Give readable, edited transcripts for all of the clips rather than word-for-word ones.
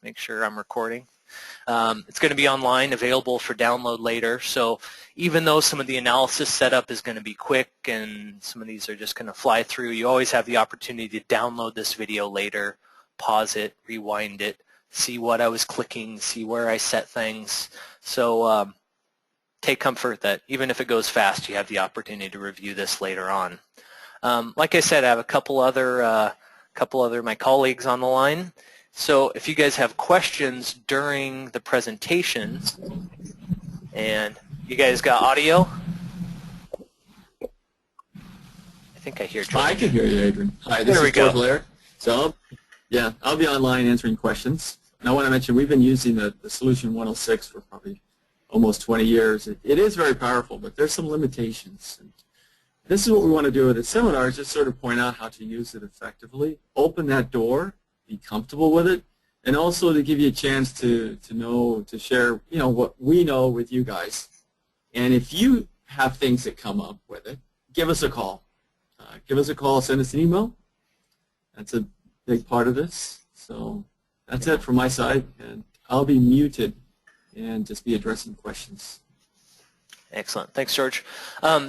Make sure I'm recording. It's going to be online, available for download later. So even though some of the analysis setup is going to be quick and some of these are just going to fly through, you always have the opportunity to download this video later, pause it, rewind it, see what I was clicking, see where I set things. So take comfort that even if it goes fast, you have the opportunity to review this later on. Like I said, I have a couple other my colleagues on the line. So if you guys have questions during the presentation, and you guys got audio? I think I hear George. I can hear you, Adrian. Hi, this is George Blair. So, yeah, I'll be online answering questions. And I want to mention we've been using the Solution 106 for probably almost 20 years. It is very powerful, but there's some limitations. And this is what we want to do with the seminar, is just sort of point out how to use it effectively, open that door, be comfortable with it, and also to give you a chance to know, to share, what we know with you guys. And if you have things that come up with it, give us a call. Give us a call, send us an email. That's a big part of this. So that's it from my side, and I'll be muted and just be addressing questions. Excellent. Thanks, George.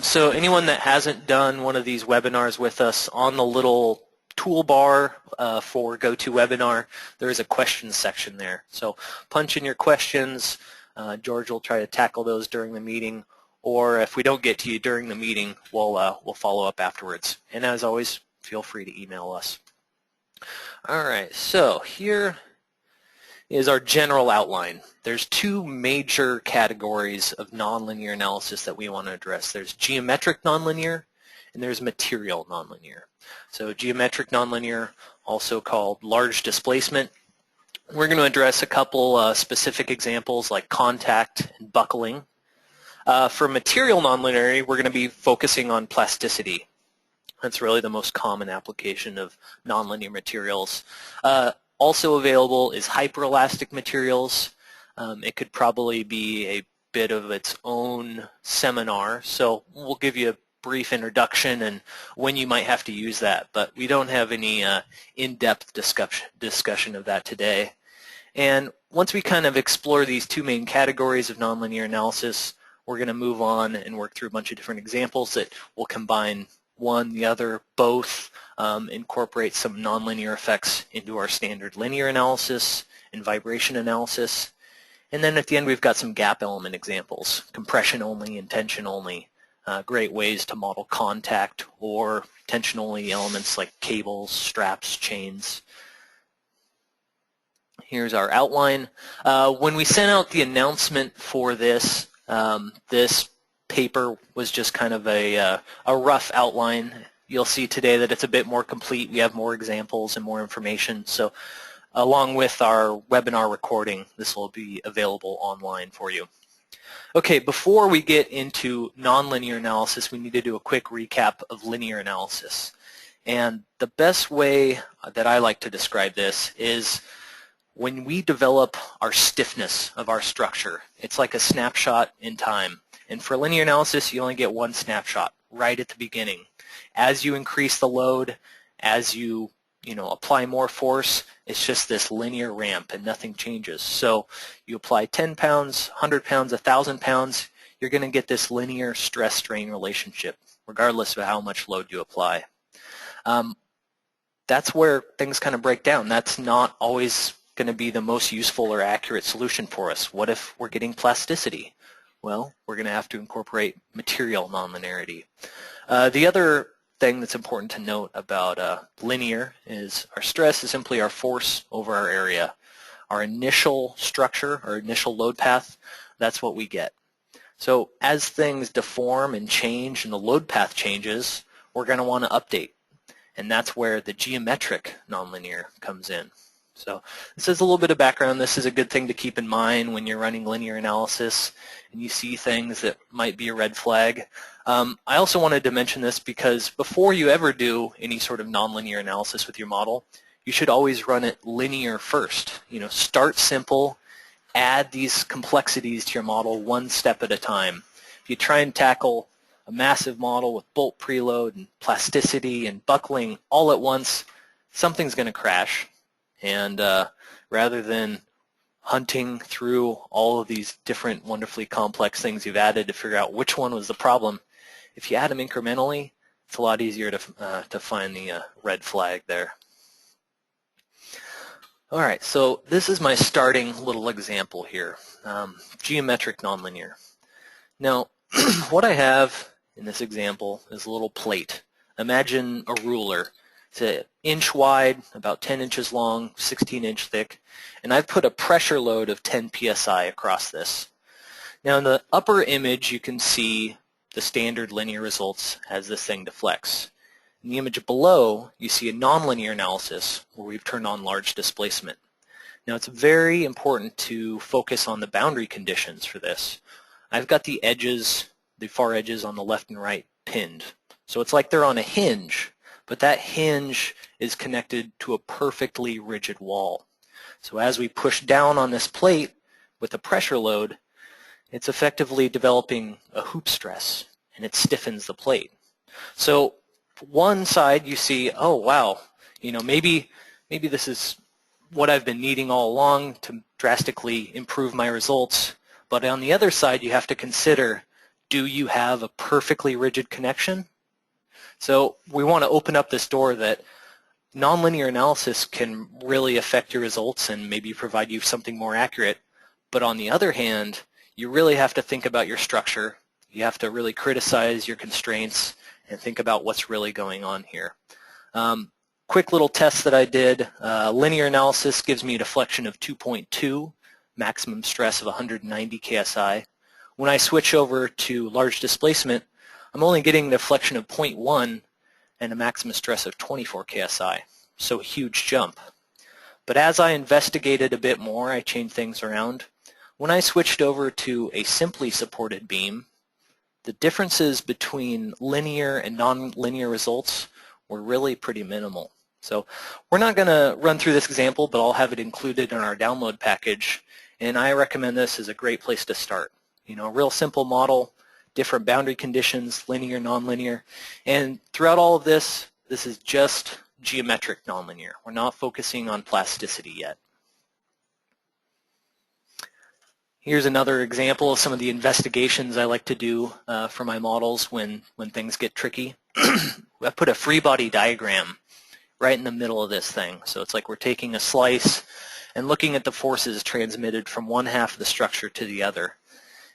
So anyone that hasn't done one of these webinars with us, on the little toolbar for GoToWebinar, there is a questions section there. So punch in your questions. George will try to tackle those during the meeting, or if we don't get to you during the meeting, we'll follow up afterwards. And as always, feel free to email us. All right, so here is our general outline. There's two major categories of nonlinear analysis that we want to address. There's geometric nonlinear and there's material nonlinear. So geometric nonlinear, also called large displacement. We're going to address a couple specific examples like contact and buckling. For material nonlinearity, we're going to be focusing on plasticity. That's really the most common application of nonlinear materials. Also available is hyperelastic materials. It could probably be a bit of its own seminar, so we'll give you a brief introduction and when you might have to use that, but we don't have any in-depth discussion of that today. And once we kind of explore these two main categories of nonlinear analysis, we're going to move on and work through a bunch of different examples that will combine one, the other, both, incorporate some nonlinear effects into our standard linear analysis and vibration analysis. And then at the end we've got some gap element examples, compression only and tension only, great ways to model contact or tension only elements like cables, straps, chains. Here's our outline. When we sent out the announcement for this, this paper was just kind of a rough outline. You'll see today that it's a bit more complete. We have more examples and more information. So along with our webinar recording, this will be available online for you. Okay, before we get into nonlinear analysis, we need to do a quick recap of linear analysis. And the best way that I like to describe this is when we develop our stiffness of our structure. It's like a snapshot in time. And for linear analysis, you only get one snapshot right at the beginning. As you increase the load, as you apply more force, it's just this linear ramp and nothing changes. So you apply 10 pounds, 100 pounds, 1,000 pounds, you're going to get this linear stress-strain relationship, regardless of how much load you apply. That's where things kind of break down. That's not always going to be the most useful or accurate solution for us. What if we're getting plasticity? Well, we're going to have to incorporate material nonlinearity. The other thing that's important to note about linear is our stress is simply our force over our area. Our initial structure, our initial load path, that's what we get. So as things deform and change and the load path changes, we're going to want to update. And that's where the geometric nonlinear comes in. So this is a little bit of background. This is a good thing to keep in mind when you're running linear analysis and you see things that might be a red flag. I also wanted to mention this because before you ever do any sort of nonlinear analysis with your model, you should always run it linear first. Start simple, add these complexities to your model one step at a time. If you try and tackle a massive model with bolt preload and plasticity and buckling all at once, something's going to crash. And rather than hunting through all of these different wonderfully complex things you've added to figure out which one was the problem. If you add them incrementally, it's a lot easier to find the red flag there. All right, so this is my starting little example here, geometric nonlinear. Now, what I have in this example is a little plate. Imagine a ruler. It's an inch wide, about 10 inches long, 16-inch thick, and I've put a pressure load of 10 psi across this. Now, in the upper image, you can see the standard linear results as this thing deflects. In the image below, you see a nonlinear analysis where we've turned on large displacement. Now, it's very important to focus on the boundary conditions for this. I've got the edges, the far edges on the left and right pinned. So it's like they're on a hinge, but that hinge is connected to a perfectly rigid wall. So as we push down on this plate with a pressure load, it's effectively developing a hoop stress, and it stiffens the plate. So one side you see, oh wow, maybe this is what I've been needing all along to drastically improve my results. But on the other side, you have to consider, do you have a perfectly rigid connection? So we want to open up this door that nonlinear analysis can really affect your results and maybe provide you something more accurate. But on the other hand, you really have to think about your structure. You have to really criticize your constraints and think about what's really going on here. Quick little test that I did. Linear analysis gives me a deflection of 2.2, maximum stress of 190 KSI. When I switch over to large displacement, I'm only getting a deflection of 0.1 and a maximum stress of 24 KSI. So a huge jump. But as I investigated a bit more, I changed things around. When I switched over to a simply supported beam, the differences between linear and nonlinear results were really pretty minimal. So we're not going to run through this example, but I'll have it included in our download package, and I recommend this as a great place to start. A real simple model, different boundary conditions, linear, nonlinear, and throughout all of this, this is just geometric nonlinear. We're not focusing on plasticity yet. Here's another example of some of the investigations I like to do for my models when things get tricky. I put a free body diagram right in the middle of this thing. So it's like we're taking a slice and looking at the forces transmitted from one half of the structure to the other.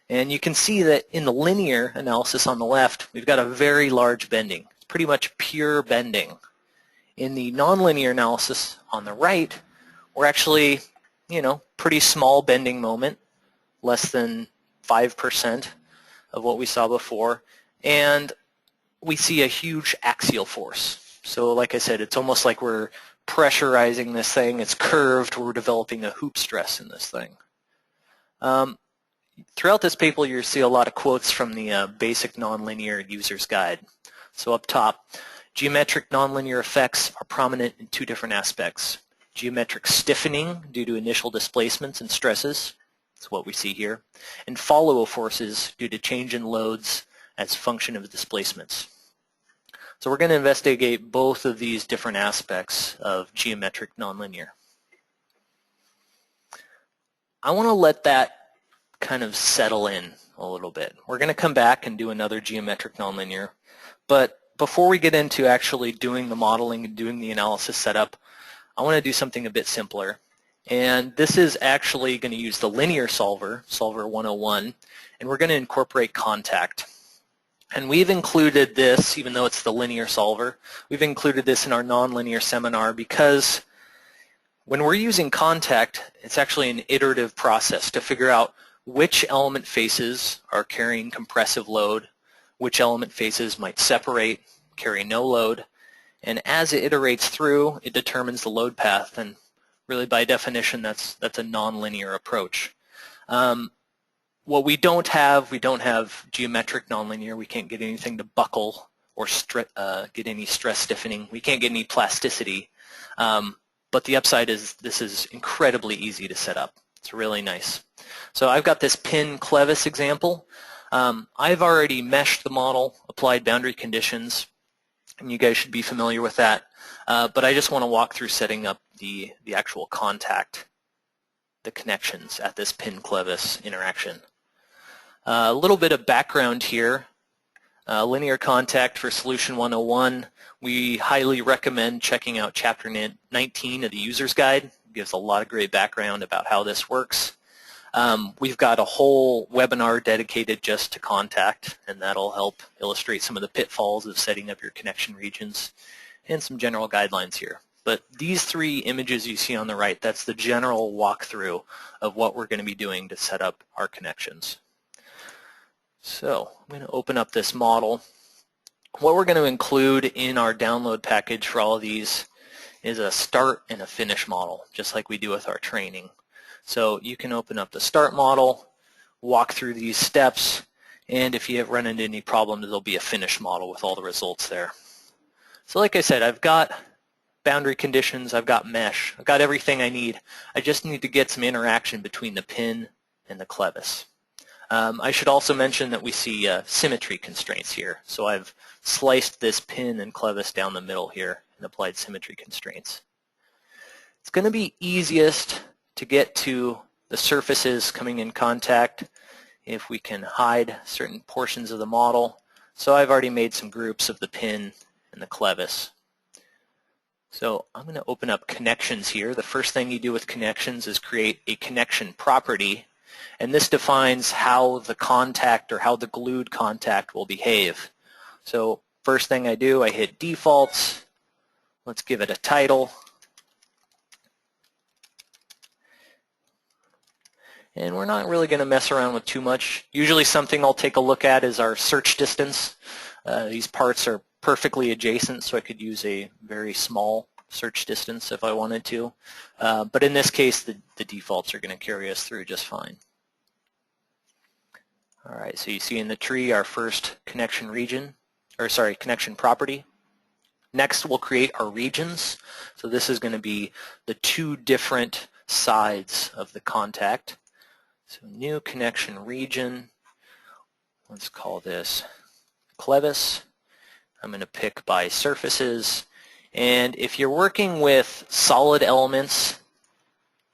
And you can see that in the linear analysis on the left, we've got a very large bending. It's pretty much pure bending. In the nonlinear analysis on the right, we're actually, pretty small bending moment, less than 5% of what we saw before, and we see a huge axial force. So like I said, it's almost like we're pressurizing this thing. It's curved. We're developing a hoop stress in this thing. Throughout this paper, you'll see a lot of quotes from the basic nonlinear user's guide. So up top, geometric nonlinear effects are prominent in two different aspects. Geometric stiffening due to initial displacements and stresses. That's what we see here. And follow forces due to change in loads as function of displacements. So we're going to investigate both of these different aspects of geometric nonlinear. I want to let that kind of settle in a little bit. We're going to come back and do another geometric nonlinear, but before we get into actually doing the modeling and doing the analysis setup, I want to do something a bit simpler. And this is actually going to use the linear solver, Solver 101, and we're going to incorporate contact. And we've included this, even though it's the linear solver, we've included this in our nonlinear seminar because when we're using contact, it's actually an iterative process to figure out which element faces are carrying compressive load, which element faces might separate, carry no load, and as it iterates through, it determines the load path, and really by definition, that's a nonlinear approach. What we don't have geometric nonlinear. We can't get anything to buckle or get any stress stiffening. We can't get any plasticity. But the upside is this is incredibly easy to set up. It's really nice. So I've got this pin clevis example. I've already meshed the model, applied boundary conditions, and you guys should be familiar with that. But I just want to walk through setting up the actual contact the connections at this pin-clevis interaction. A little bit of background here. Linear contact for Solution 101. We highly recommend checking out Chapter 19 of the User's Guide. It gives a lot of great background about how this works. We've got a whole webinar dedicated just to contact, and that'll help illustrate some of the pitfalls of setting up your connection regions and some general guidelines here. But these three images you see on the right, that's the general walkthrough of what we're going to be doing to set up our connections. So I'm going to open up this model. What we're going to include in our download package for all of these is a start and a finish model, just like we do with our training. So you can open up the start model, walk through these steps, and if you have run into any problems, there'll be a finish model with all the results there. So like I said, I've got boundary conditions, I've got mesh, I've got everything I need. I just need to get some interaction between the pin and the clevis. I should also mention that we see symmetry constraints here. So I've sliced this pin and clevis down the middle here and applied symmetry constraints. It's going to be easiest to get to the surfaces coming in contact if we can hide certain portions of the model. So I've already made some groups of the pin and the clevis. So I'm going to open up connections here. The first thing you do with connections is create a connection property, and this defines how the contact or how the glued contact will behave. So first thing I do, I hit defaults. Let's give it a title. And we're not really going to mess around with too much. Usually something I'll take a look at is our search distance. These parts are perfectly adjacent, so I could use a very small search distance if I wanted to. But in this case, the defaults are going to carry us through just fine. All right, so you see in the tree our first connection region, or sorry, connection property. Next, we'll create our regions. So this is going to be the two different sides of the contact. So new connection region, let's call this clevis. I'm going to pick by surfaces, and if you're working with solid elements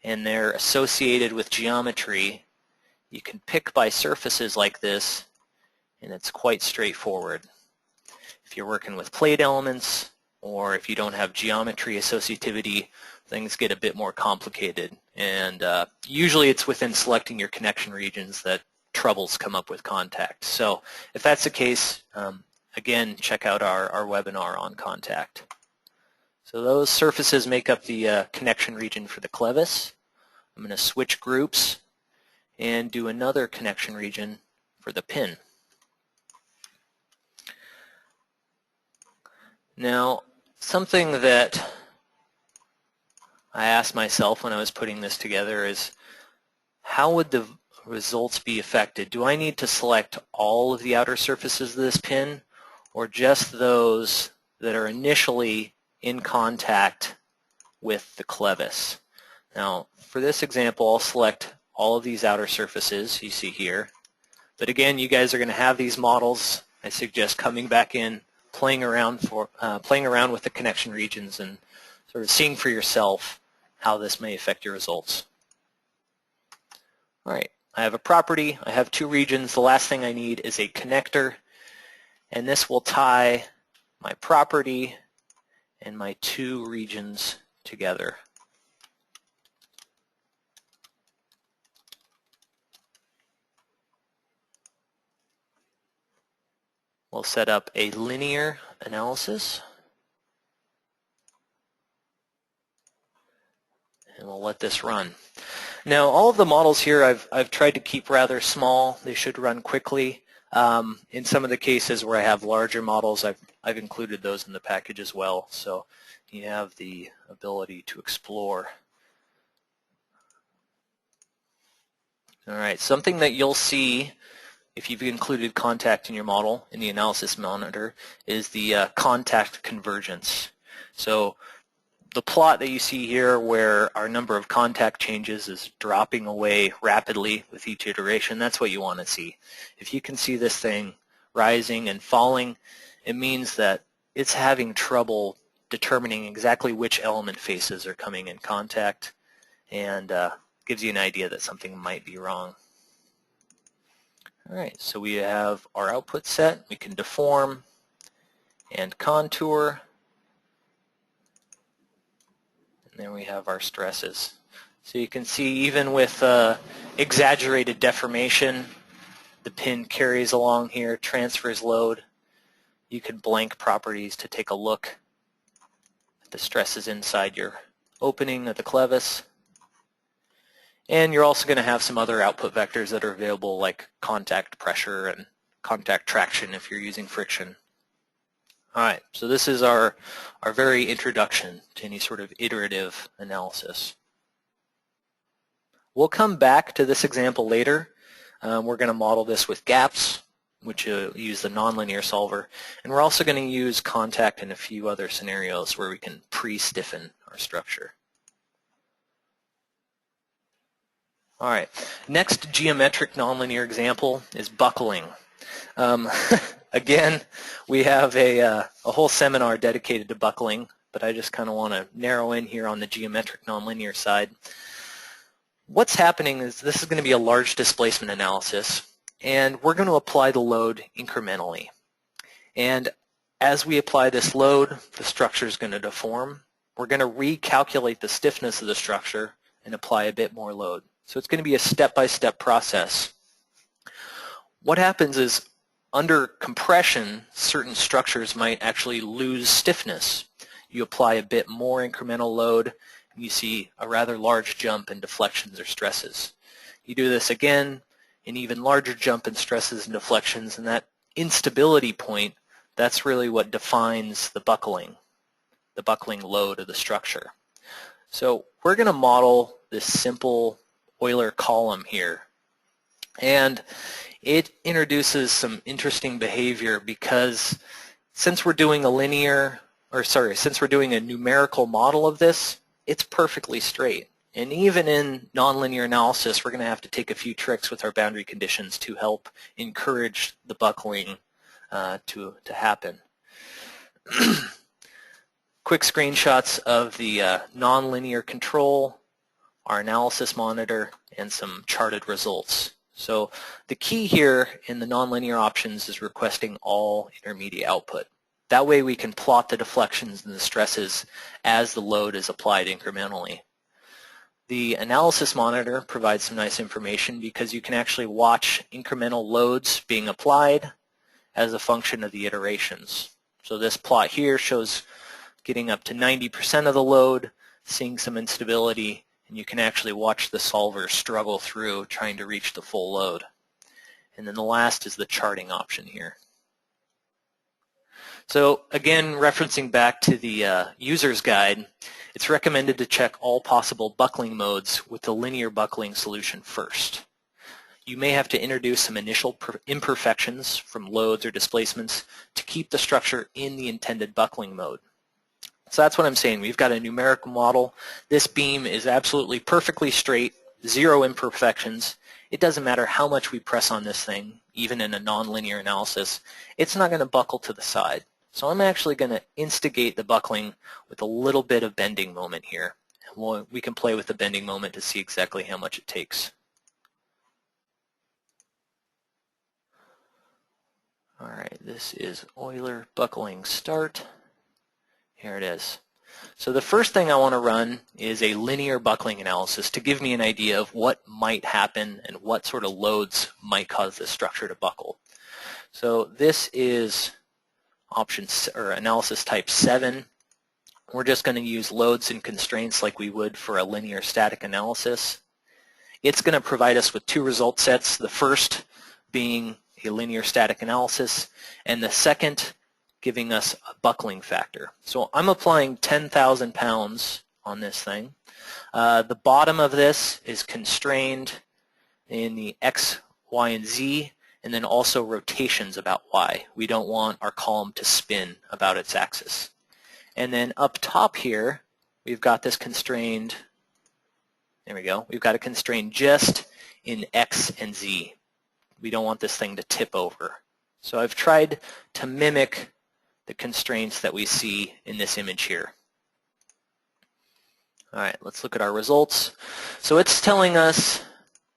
and they're associated with geometry, you can pick by surfaces like this, and it's quite straightforward. If you're working with plate elements, or if you don't have geometry associativity, things get a bit more complicated, and usually it's within selecting your connection regions that troubles come up with contact. So if that's the case, again, check out our webinar on contact. So those surfaces make up the connection region for the clevis. I'm going to switch groups and do another connection region for the pin. Now, something that I asked myself when I was putting this together is, how would the results be affected? Do I need to select all of the outer surfaces of this pin, or just those that are initially in contact with the clevis? Now, for this example, I'll select all of these outer surfaces you see here. But again, you guys are going to have these models. I suggest coming back in, playing around with the connection regions and sort of seeing for yourself how this may affect your results. All right, I have a property, I have two regions. The last thing I need is a connector, and this will tie my property and my two regions together. We'll set up a linear analysis, and we'll let this run. Now, all of the models here I've tried to keep rather small. They should run quickly. In some of the cases where I have larger models, I've included those in the package as well, so you have the ability to explore. All right, something that you'll see if you've included contact in your model in the analysis monitor is the contact convergence. So the plot that you see here where our number of contact changes is dropping away rapidly with each iteration, that's what you want to see. If you can see this thing rising and falling, it means that it's having trouble determining exactly which element faces are coming in contact and gives you an idea that something might be wrong. All right, so we have our output set. We can deform and contour. And then we have our stresses. So you can see even with exaggerated deformation, the pin carries along here, transfers load. You can blank properties to take a look at the stresses inside your opening of the clevis. And you're also going to have some other output vectors that are available, like contact pressure and contact traction if you're using friction. All right, so this is our very introduction to any sort of iterative analysis. We'll come back to this example later. We're going to model this with gaps, which use the nonlinear solver, and we're also going to use contact in a few other scenarios where we can pre-stiffen our structure. All right, next geometric nonlinear example is buckling. Again, we have a whole seminar dedicated to buckling, but I just kind of want to narrow in here on the geometric nonlinear side. What's happening is this is going to be a large displacement analysis, and we're going to apply the load incrementally. And as we apply this load, the structure is going to deform. We're going to recalculate the stiffness of the structure and apply a bit more load. So it's going to be a step-by-step process. What happens is under compression, certain structures might actually lose stiffness. You apply a bit more incremental load, and you see a rather large jump in deflections or stresses. You do this again, an even larger jump in stresses and deflections, and that instability point, that's really what defines the buckling load of the structure. So we're going to model this simple Euler column here, and it introduces some interesting behavior because since we're doing since we're doing a numerical model of this, it's perfectly straight. And even in nonlinear analysis, we're going to have to take a few tricks with our boundary conditions to help encourage the buckling to happen. Quick screenshots of the nonlinear control, our analysis monitor, and some charted results. So the key here in the nonlinear options is requesting all intermediate output. That way we can plot the deflections and the stresses as the load is applied incrementally. The analysis monitor provides some nice information because you can actually watch incremental loads being applied as a function of the iterations. So this plot here shows getting up to 90% of the load, seeing some instability, and you can actually watch the solver struggle through trying to reach the full load. And then the last is the charting option here. So again, referencing back to the user's guide, it's recommended to check all possible buckling modes with the linear buckling solution first. You may have to introduce some initial imperfections from loads or displacements to keep the structure in the intended buckling mode. So that's what I'm saying. We've got a numerical model. This beam is absolutely perfectly straight, zero imperfections. It doesn't matter how much we press on this thing, even in a nonlinear analysis, it's not going to buckle to the side. So I'm actually going to instigate the buckling with a little bit of bending moment here. We can play with the bending moment to see exactly how much it takes. All right, this is Euler buckling start. Here it is. So the first thing I want to run is a linear buckling analysis to give me an idea of what might happen and what sort of loads might cause this structure to buckle. So this is analysis type 7. We're just going to use loads and constraints like we would for a linear static analysis. It's going to provide us with two result sets, the first being a linear static analysis, and the second giving us a buckling factor. So I'm applying 10,000 pounds on this thing. The bottom of this is constrained in the X, Y, and Z, and then also rotations about Y. We don't want our column to spin about its axis. And then up top here, we've got this constrained, there we go, we've got it constrained just in X and Z. We don't want this thing to tip over. So I've tried to mimic the constraints that we see in this image here. All right, let's look at our results. So it's telling us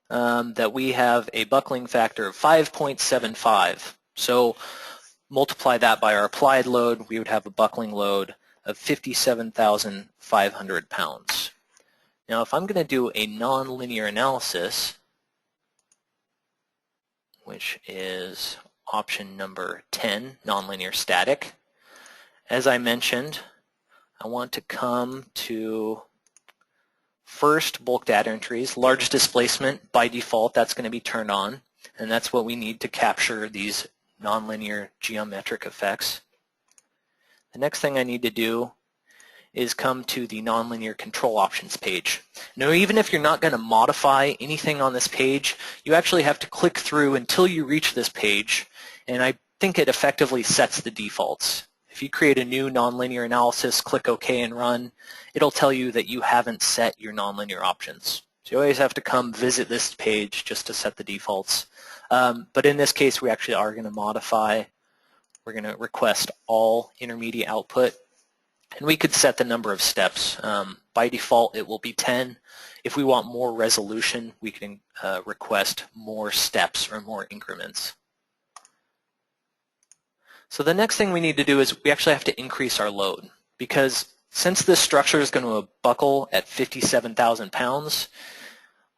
that we have a buckling factor of 5.75. So multiply that by our applied load, we would have a buckling load of 57,500 pounds. Now if I'm going to do a nonlinear analysis, which is option number 10, nonlinear static, as I mentioned, I want to come to first bulk data entries, large displacement. By default, that's going to be turned on, and that's what we need to capture these nonlinear geometric effects. The next thing I need to do is come to the nonlinear control options page. Now, even if you're not going to modify anything on this page, you actually have to click through until you reach this page, and I think it effectively sets the defaults. If you create a new nonlinear analysis, click OK and run, it'll tell you that you haven't set your nonlinear options. So you always have to come visit this page just to set the defaults. But in this case, we actually are going to modify. We're going to request all intermediate output, and we could set the number of steps. By default, it will be 10. If we want more resolution, we can request more steps or more increments. So the next thing we need to do is we actually have to increase our load, because since this structure is going to buckle at 57,000 pounds,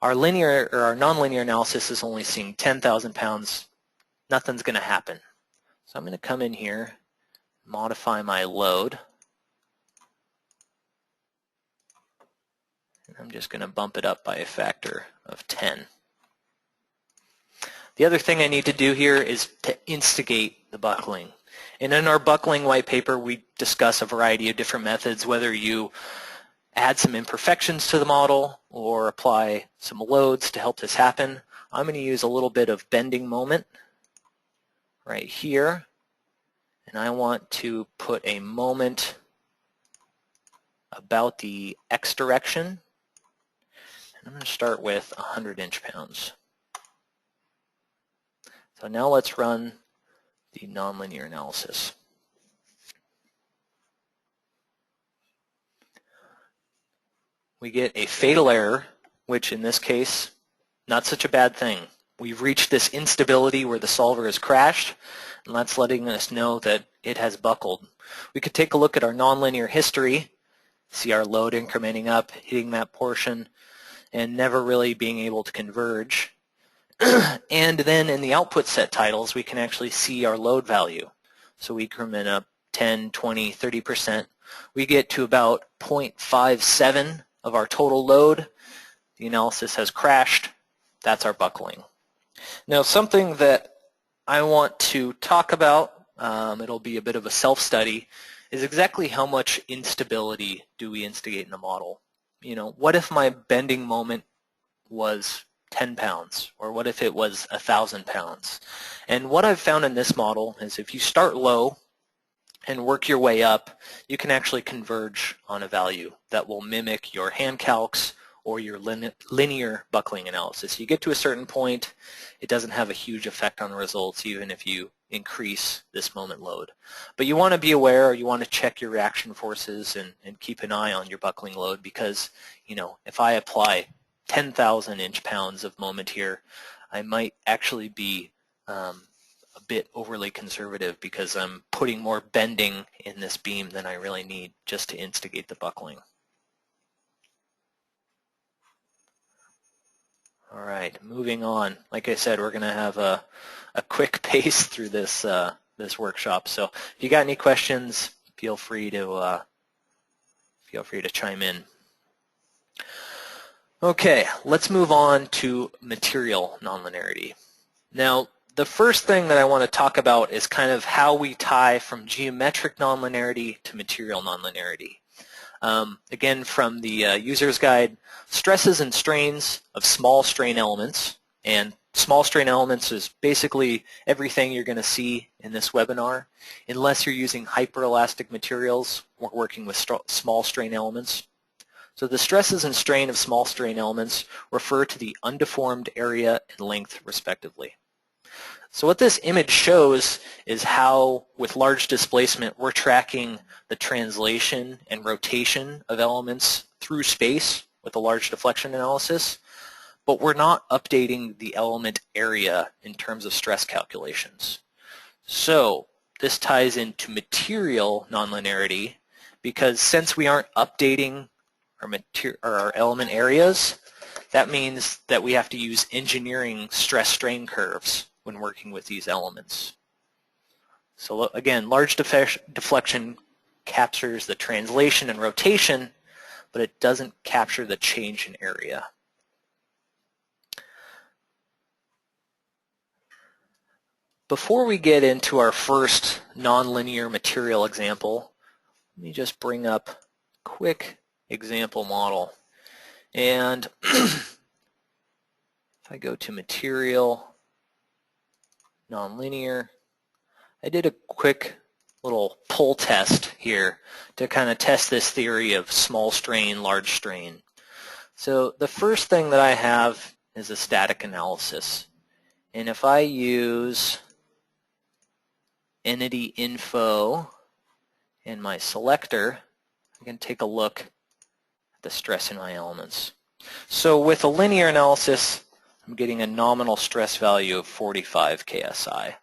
our linear or our nonlinear analysis is only seeing 10,000 pounds. Nothing's going to happen. So I'm going to come in here, modify my load, and I'm just going to bump it up by a factor of 10. The other thing I need to do here is to instigate the buckling. And in our buckling white paper, we discuss a variety of different methods, whether you add some imperfections to the model or apply some loads to help this happen. I'm going to use a little bit of bending moment right here, and I want to put a moment about the x direction, and I'm going to start with 100 inch-pounds. So now let's run the nonlinear analysis. We get a fatal error, which in this case, not such a bad thing. We've reached this instability where the solver has crashed, and that's letting us know that it has buckled. We could take a look at our nonlinear history, see our load incrementing up, hitting that portion, and never really being able to converge. And then in the output set titles, we can actually see our load value. So we increment up 10, 20, 30%. We get to about 0.57 of our total load. The analysis has crashed. That's our buckling. Now, something that I want to talk about, it'll be a bit of a self-study, is exactly how much instability do we instigate in the model. You know, what if my bending moment was 10 pounds, or what if it was 1,000 pounds? And what I've found in this model is if you start low and work your way up, you can actually converge on a value that will mimic your hand calcs or your linear buckling analysis. You get to a certain point, it doesn't have a huge effect on the results even if you increase this moment load. But you want to be aware, or you want to check your reaction forces and keep an eye on your buckling load, because, you know, if I apply 10,000 inch-pounds of moment here, I might actually be a bit overly conservative because I'm putting more bending in this beam than I really need just to instigate the buckling. All right, moving on. Like I said, we're going to have a quick pace through this this workshop. So if you got any questions, feel free to chime in. Okay, let's move on to material nonlinearity. Now, the first thing that I want to talk about is kind of how we tie from geometric nonlinearity to material nonlinearity. Again, from the user's guide, stresses and strains of small strain elements, and small strain elements is basically everything you're going to see in this webinar, unless you're using hyperelastic materials or working with small strain elements. So the stresses and strain of small strain elements refer to the undeformed area and length respectively. So what this image shows is how, with large displacement, we're tracking the translation and rotation of elements through space with a large deflection analysis, but we're not updating the element area in terms of stress calculations. So this ties into material nonlinearity, because since we aren't updating our element areas, that means that we have to use engineering stress-strain curves when working with these elements. So again, large deflection captures the translation and rotation, but it doesn't capture the change in area. Before we get into our first nonlinear material example, let me just bring up a quick example model. And if I go to material, nonlinear, I did a quick little pull test here to kind of test this theory of small strain, large strain. So the first thing that I have is a static analysis. And if I use entity info in my selector, I can take a look at the stress in my elements. So with a linear analysis, I'm getting a nominal stress value of 45 KSI.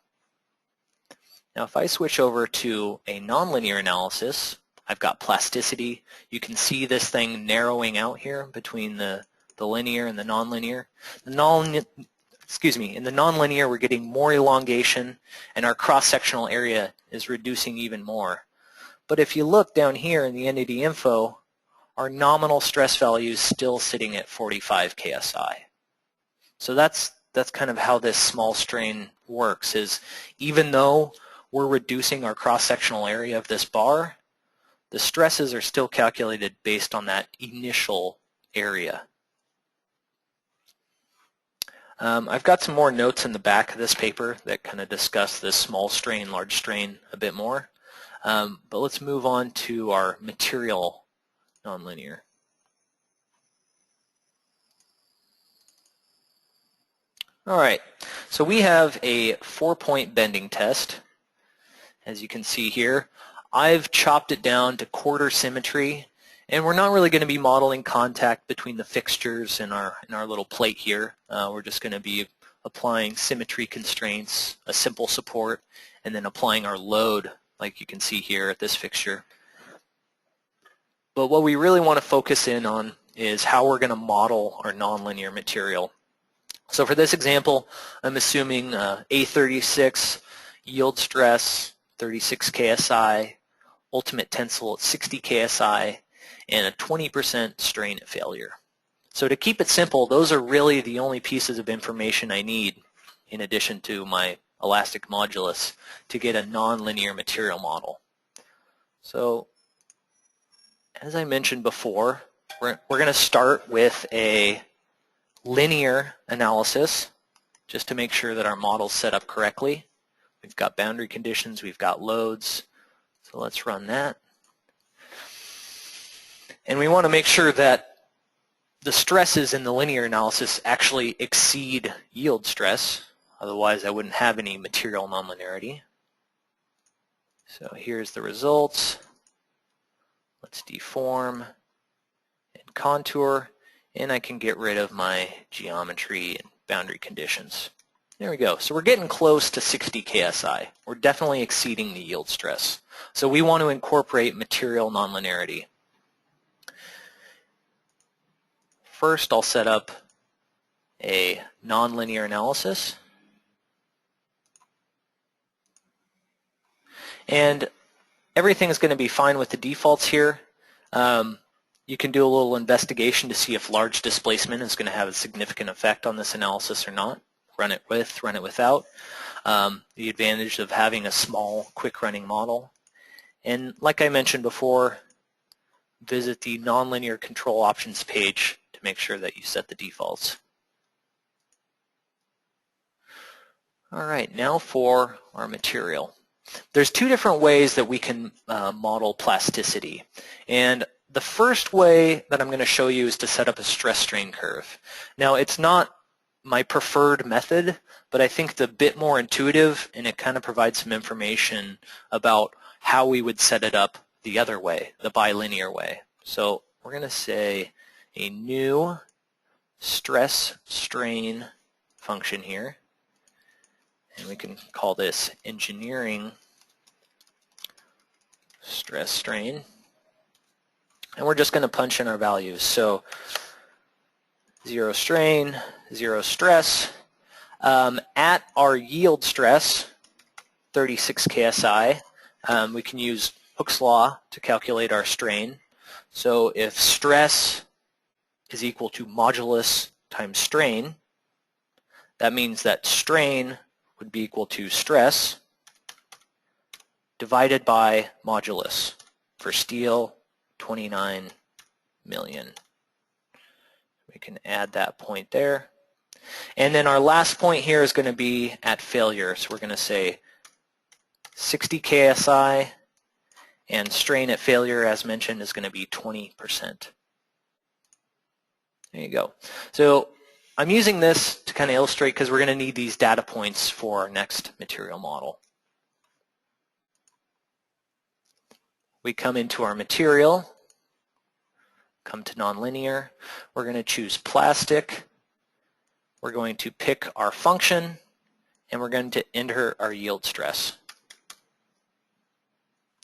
Now if I switch over to a nonlinear analysis, I've got plasticity. You can see this thing narrowing out here between the linear and the nonlinear. In the nonlinear, we're getting more elongation, and our cross-sectional area is reducing even more. But if you look down here in the entity info, our nominal stress value is still sitting at 45 KSI. So that's kind of how this small strain works, is even though we're reducing our cross-sectional area of this bar, the stresses are still calculated based on that initial area. I've got some more notes in the back of this paper that kind of discuss this small strain, large strain a bit more. But let's move on to our material nonlinear. All right, so we have a 4-point bending test. As you can see here, I've chopped it down to quarter symmetry, and we're not really going to be modeling contact between the fixtures and our little plate here. We're just going to be applying symmetry constraints, a simple support, and then applying our load, like you can see here at this fixture. But what we really want to focus in on is how we're going to model our nonlinear material. So for this example, I'm assuming A36 yield stress, 36 KSI, ultimate tensile at 60 KSI, and a 20% strain at failure. So to keep it simple, those are really the only pieces of information I need in addition to my elastic modulus to get a nonlinear material model. So as I mentioned before, we're going to start with a linear analysis just to make sure that our model's set up correctly. We've got boundary conditions, we've got loads, so let's run that. And we want to make sure that the stresses in the linear analysis actually exceed yield stress, otherwise I wouldn't have any material nonlinearity. So here's the results. Let's deform and contour, and I can get rid of my geometry and boundary conditions. There we go. So we're getting close to 60 KSI. We're definitely exceeding the yield stress. So we want to incorporate material nonlinearity. First, I'll set up a nonlinear analysis. And everything is going to be fine with the defaults here. You can do a little investigation to see if large displacement is going to have a significant effect on this analysis or not. Run it with, run it without. The advantage of having a small, quick-running model. And like I mentioned before, visit the nonlinear control options page to make sure that you set the defaults. All right, now for our material. There's two different ways that we can model plasticity. And the first way that I'm going to show you is to set up a stress-strain curve. Now, it's not my preferred method, but I think it's a bit more intuitive, and it kind of provides some information about how we would set it up the other way, the bilinear way. So we're going to say a new stress strain function here, and we can call this engineering stress strain, and we're just going to punch in our values. So 0 strain, 0 stress. At our yield stress, 36 KSI, we can use Hooke's law to calculate our strain. So if stress is equal to modulus times strain, that means that strain would be equal to stress divided by modulus. For steel, 29 million. We can add that point there. And then our last point here is going to be at failure. So we're going to say 60 KSI, and strain at failure, as mentioned, is going to be 20%. There you go. So I'm using this to kind of illustrate, because we're going to need these data points for our next material model. We come into our material, come to nonlinear. We're going to choose plastic. We're going to pick our function, and we're going to enter our yield stress.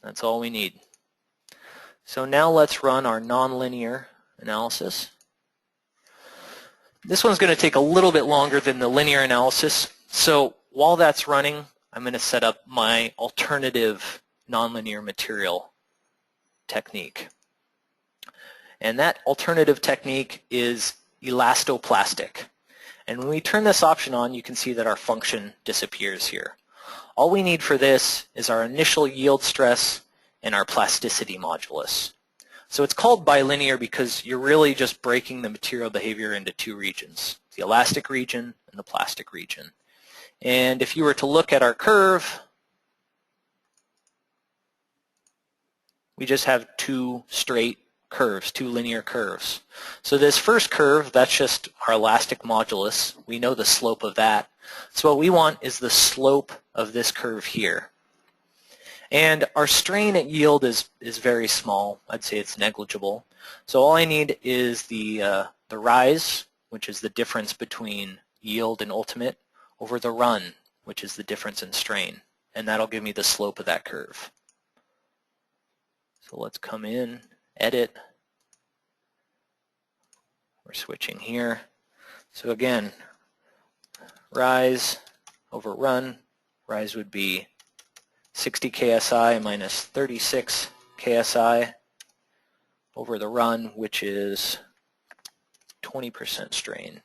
That's all we need. So now let's run our nonlinear analysis. This one's going to take a little bit longer than the linear analysis. So while that's running, I'm going to set up my alternative nonlinear material technique. And that alternative technique is elastoplastic. And when we turn this option on, you can see that our function disappears here. All we need for this is our initial yield stress and our plasticity modulus. So it's called bilinear because you're really just breaking the material behavior into two regions, the elastic region and the plastic region. And if you were to look at our curve, we just have two straight curves, two linear curves. So this first curve, that's just our elastic modulus. We know the slope of that. So what we want is the slope of this curve here. And our strain at yield is very small. I'd say it's negligible. So all I need is the rise, which is the difference between yield and ultimate, over the run, which is the difference in strain. And that'll give me the slope of that curve. So let's come in, edit. We're switching here. So again, rise over run. Rise would be 60 KSI minus 36 KSI over the run, which is 20% strain.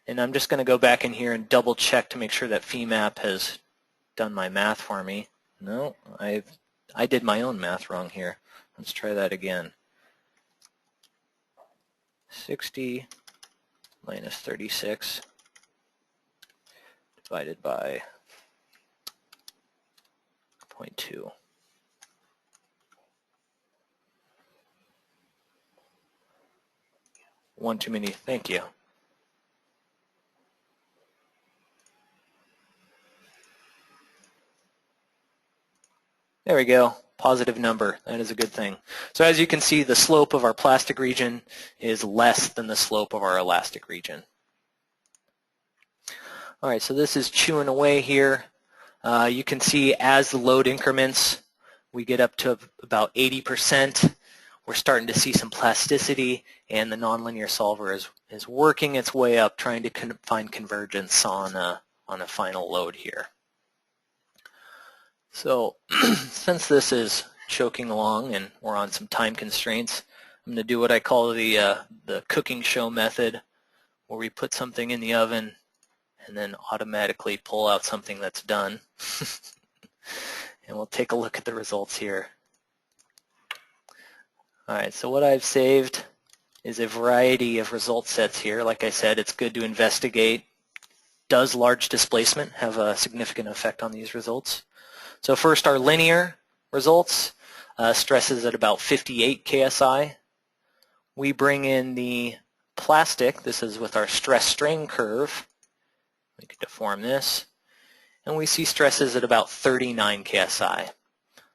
And I'm just going to go back in here and double check to make sure that Femap has done my math for me. No, I did my own math wrong here. Let's try that again. 60 minus 36 divided by 0.2. One too many, thank you. There we go, positive number. That is a good thing. So as you can see, the slope of our plastic region is less than the slope of our elastic region. All right, so this is chewing away here. You can see as the load increments, we get up to about 80%. We're starting to see some plasticity, and the nonlinear solver is working its way up, trying to find convergence on a final load here. So since this is choking along and we're on some time constraints, I'm going to do what I call the cooking show method, where we put something in the oven and then automatically pull out something that's done. And we'll take a look at the results here. All right, so what I've saved is a variety of result sets here. Like I said, it's good to investigate. Does large displacement have a significant effect on these results? So first, our linear results, stress is at about 58 KSI. We bring in the plastic, this is with our stress strain curve. We could deform this, and we see stresses at about 39 KSI.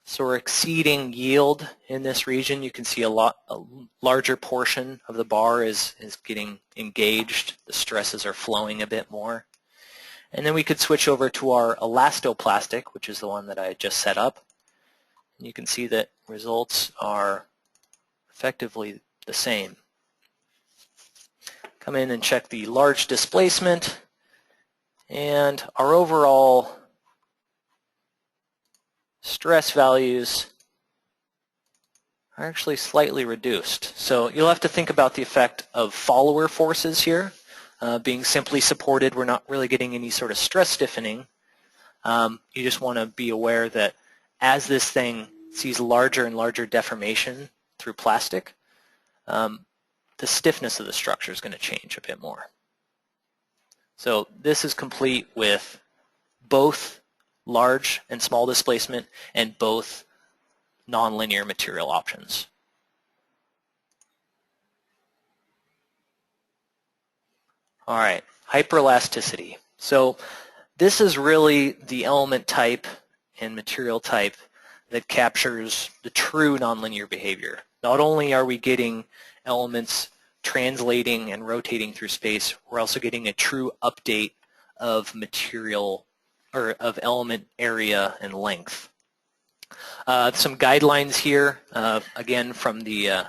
So we're exceeding yield in this region. You can see a larger portion of the bar is getting engaged. The stresses are flowing a bit more. And then we could switch over to our elastoplastic, which is the one that I just set up. And you can see that results are effectively the same. Come in and check the large displacement, and our overall stress values are actually slightly reduced. So you'll have to think about the effect of follower forces here. Being simply supported, we're not really getting any sort of stress stiffening. You just want to be aware that as this thing sees larger and larger deformation through plastic, the stiffness of the structure is going to change a bit more. So this is complete with both large and small displacement and both nonlinear material options. All right, hyperelasticity. So this is really the element type and material type that captures the true nonlinear behavior. Not only are we getting elements translating and rotating through space, we're also getting a true update of material or of element area and length. Some guidelines here, again from the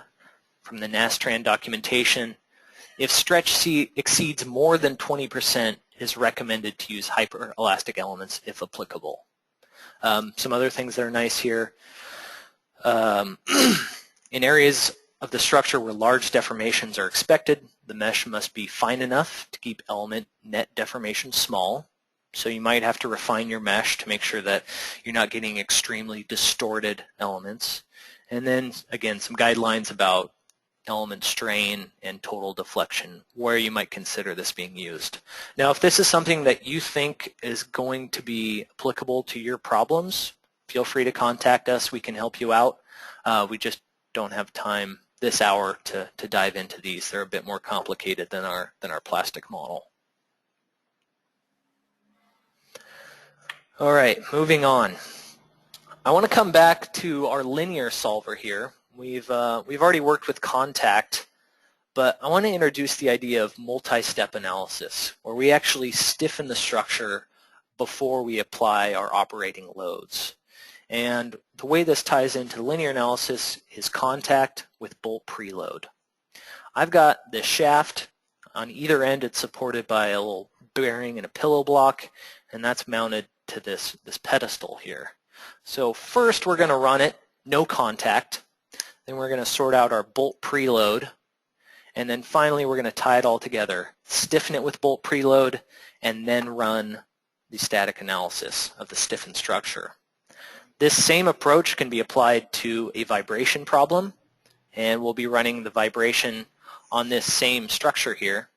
Nastran documentation. If stretch exceeds more than 20%, it is recommended to use hyperelastic elements if applicable. Some other things that are nice here. In areas of the structure where large deformations are expected, the mesh must be fine enough to keep element net deformation small. So you might have to refine your mesh to make sure that you're not getting extremely distorted elements. And then, again, some guidelines about element strain and total deflection, where you might consider this being used. Now, if this is something that you think is going to be applicable to your problems, feel free to contact us. We can help you out. We just don't have time this hour to dive into these. They're a bit more complicated than our plastic model. All right, moving on. I want to come back to our linear solver here. We've already worked with contact, but I want to introduce the idea of multi-step analysis, where we actually stiffen the structure before we apply our operating loads. And the way this ties into linear analysis is contact with bolt preload. I've got this shaft. On either end, it's supported by a little bearing and a pillow block, and that's mounted to this pedestal here. So first we're going to run it, no contact. Then we're going to sort out our bolt preload. And then finally we're going to tie it all together, stiffen it with bolt preload, and then run the static analysis of the stiffened structure. This same approach can be applied to a vibration problem, and we'll be running the vibration on this same structure here.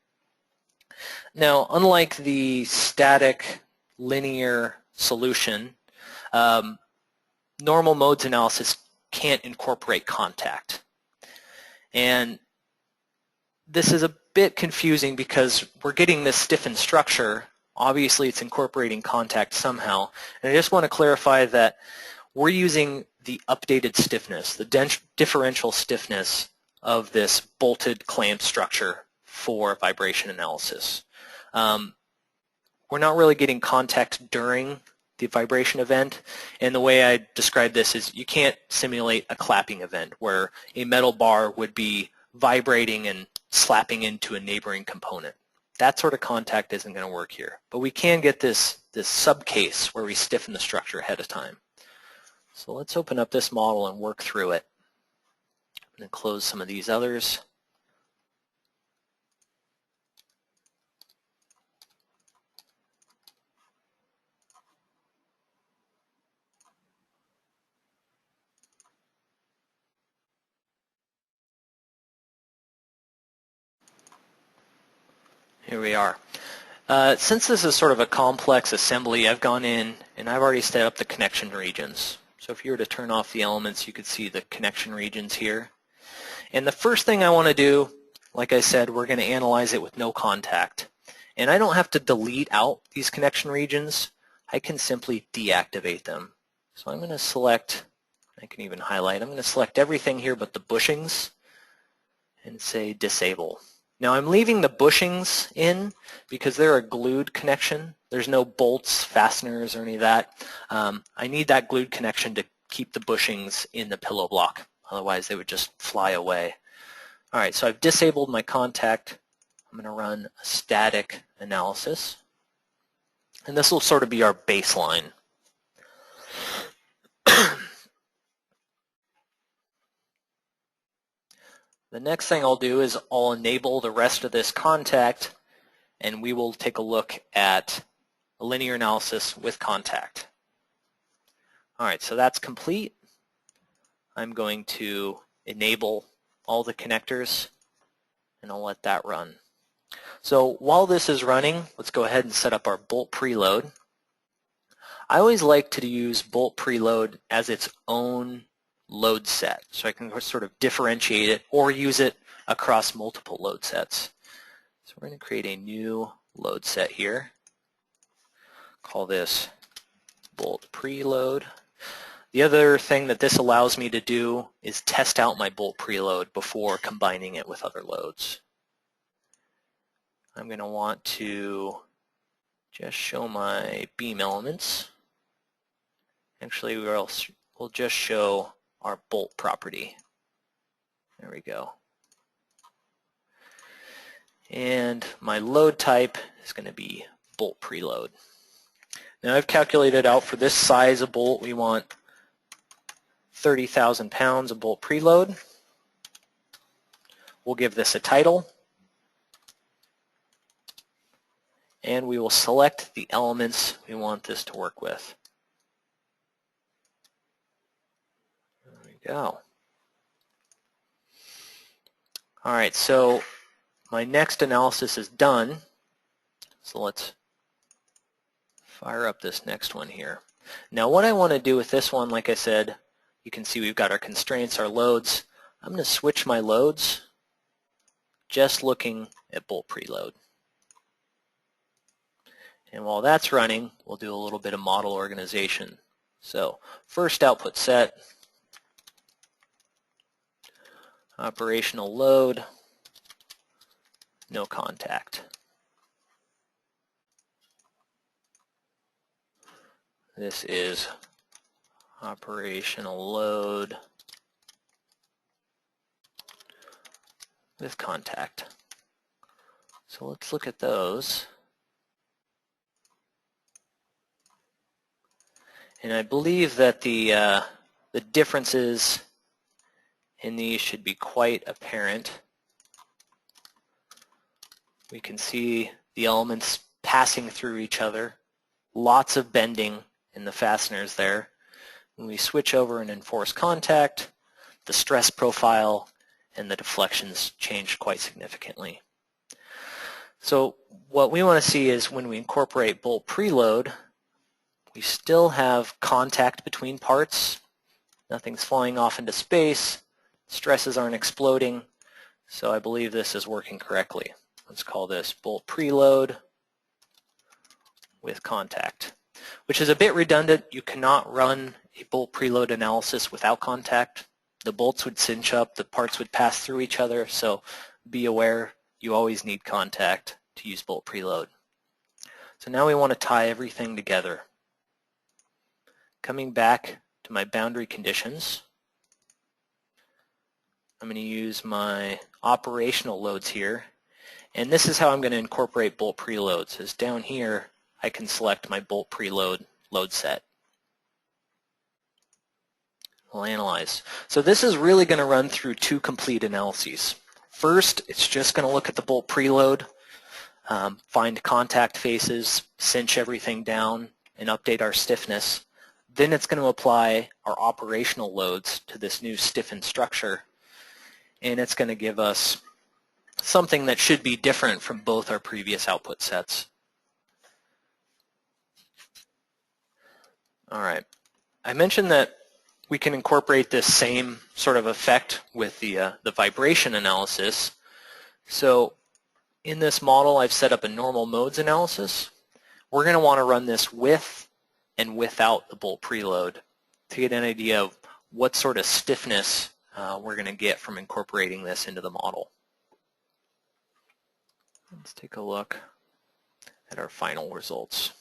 Now, unlike the static linear solution, normal modes analysis can't incorporate contact. And this is a bit confusing because we're getting this stiffened structure. Obviously, it's incorporating contact somehow. And I just want to clarify that we're using the updated stiffness, the differential stiffness of this bolted clamp structure for vibration analysis. We're not really getting contact during the vibration event, and the way I describe this is you can't simulate a clapping event where a metal bar would be vibrating and slapping into a neighboring component. That sort of contact isn't going to work here, but we can get this subcase where we stiffen the structure ahead of time. So let's open up this model and work through it. I'm going to close some of these others. Here we are. Since this is sort of a complex assembly, I've gone in and I've already set up the connection regions. So if you were to turn off the elements, you could see the connection regions here. And the first thing I want to do like I said, we're going to analyze it with no contact. And I don't have to delete out these connection regions. I can simply deactivate them. So I'm going to select, I can even highlight, I'm going to select everything here but the bushings and say disable. Now I'm leaving the bushings in because they're a glued connection. There's no bolts, fasteners, or any of that. I need that glued connection to keep the bushings in the pillow block. Otherwise they would just fly away. All right, so I've disabled my contact. I'm going to run a static analysis. And this will sort of be our baseline. The next thing I'll do is I'll enable the rest of this contact, and we will take a look at a linear analysis with contact. All right, so that's complete. I'm going to enable all the connectors, and I'll let that run. So while this is running, let's go ahead and set up our bolt preload. I always like to use bolt preload as its own load set, so I can sort of differentiate it or use it across multiple load sets. So we're going to create a new load set here. Call this bolt preload. The other thing that this allows me to do is test out my bolt preload before combining it with other loads. I'm going to want to just show my beam elements. Actually, we'll just show our bolt property. There we go. And my load type is going to be bolt preload. Now I've calculated out for this size of bolt we want 30,000 pounds of bolt preload. We'll give this a title. And we will select the elements we want this to work with. There we go. All right, so my next analysis is done. So let's fire up this next one here. Now what I want to do with this one, like I said, you can see we've got our constraints, our loads. I'm going to switch my loads, just looking at bolt preload. And while that's running, we'll do a little bit of model organization. So first output set, operational load, no contact. This is operational load with contact. So let's look at those. And I believe that the differences in these should be quite apparent. We can see the elements passing through each other, lots of bending in the fasteners there. When we switch over and enforce contact, the stress profile and the deflections change quite significantly. So what we want to see is when we incorporate bolt preload, we still have contact between parts. Nothing's flying off into space. Stresses aren't exploding. So I believe this is working correctly. Let's call this bolt preload with contact, which is a bit redundant. You cannot run a bolt preload analysis without contact. The bolts would cinch up, the parts would pass through each other, so be aware you always need contact to use bolt preload. So now we want to tie everything together. Coming back to my boundary conditions, I'm going to use my operational loads here, and this is how I'm going to incorporate bolt preloads. Is down here I can select my bolt preload load set. We'll analyze. So this is really going to run through two complete analyses. First, it's just going to look at the bolt preload, find contact faces, cinch everything down, and update our stiffness. Then it's going to apply our operational loads to this new stiffened structure, and it's going to give us something that should be different from both our previous output sets. All right. I mentioned that we can incorporate this same sort of effect with the vibration analysis. So in this model, I've set up a normal modes analysis. We're going to want to run this with and without the bolt preload to get an idea of what sort of stiffness we're going to get from incorporating this into the model. Let's take a look at our final results.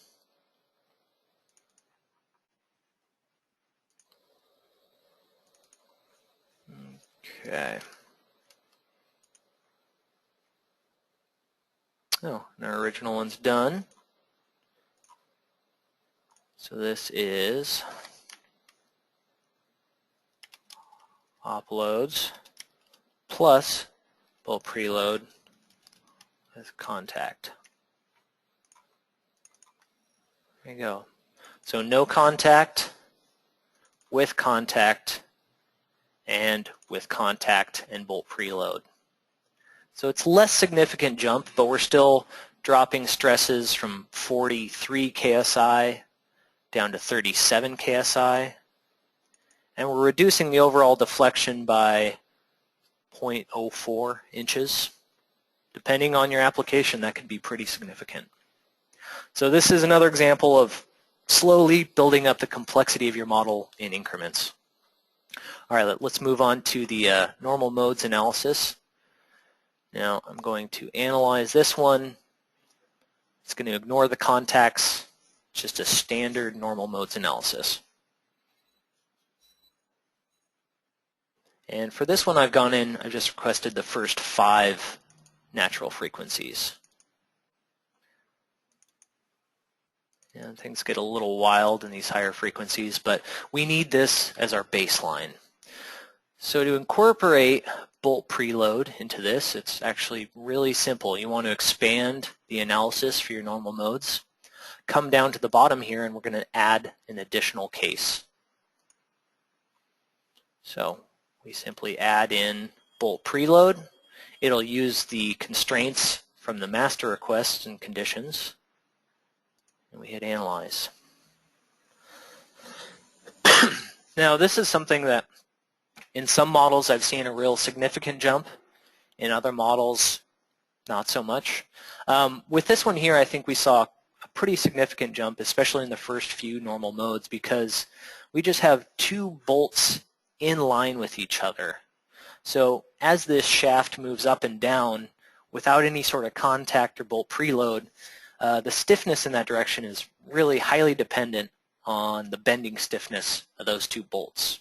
Okay. Oh, and our original one's done. So this is uploads plus bolt preload with contact. There you go. So no contact, with contact, and with contact and bolt preload. So it's less significant jump, but we're still dropping stresses from 43 KSI down to 37 KSI. And we're reducing the overall deflection by 0.04 inches. Depending on your application, that could be pretty significant. So this is another example of slowly building up the complexity of your model in increments. All right, let's move on to the normal modes analysis. Now I'm going to analyze this one. It's going to ignore the contacts. It's just a standard normal modes analysis. And for this one I've gone in, I've just requested the first 5 natural frequencies. And things get a little wild in these higher frequencies, but we need this as our baseline. So to incorporate bolt preload into this, it's actually really simple. You want to expand the analysis for your normal modes. Come down to the bottom here and we're going to add an additional case. So we simply add in bolt preload. It'll use the constraints from the master requests and conditions. And we hit analyze. Now this is something that in some models I've seen a real significant jump. In other models, not so much. With this one here, I think we saw a pretty significant jump, especially in the first few normal modes, because we just have 2 bolts in line with each other. So as this shaft moves up and down without any sort of contact or bolt preload, the stiffness in that direction is really highly dependent on the bending stiffness of those 2 bolts.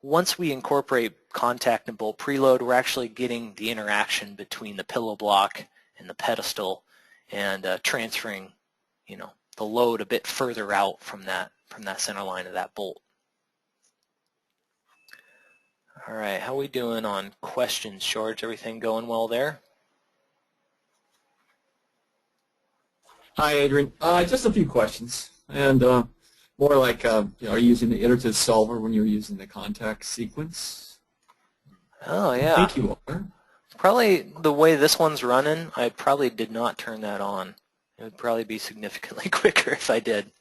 Once we incorporate contact and bolt preload, we're actually getting the interaction between the pillow block and the pedestal and transferring, the load a bit further out from that center line of that bolt. All right, how are we doing on questions, George? Everything going well there? Hi, Adrian. Just a few questions, and more like, are you using the iterative solver when you're using the contact sequence? Oh, yeah. I think you are. Probably the way this one's running, I probably did not turn that on. It would probably be significantly quicker if I did.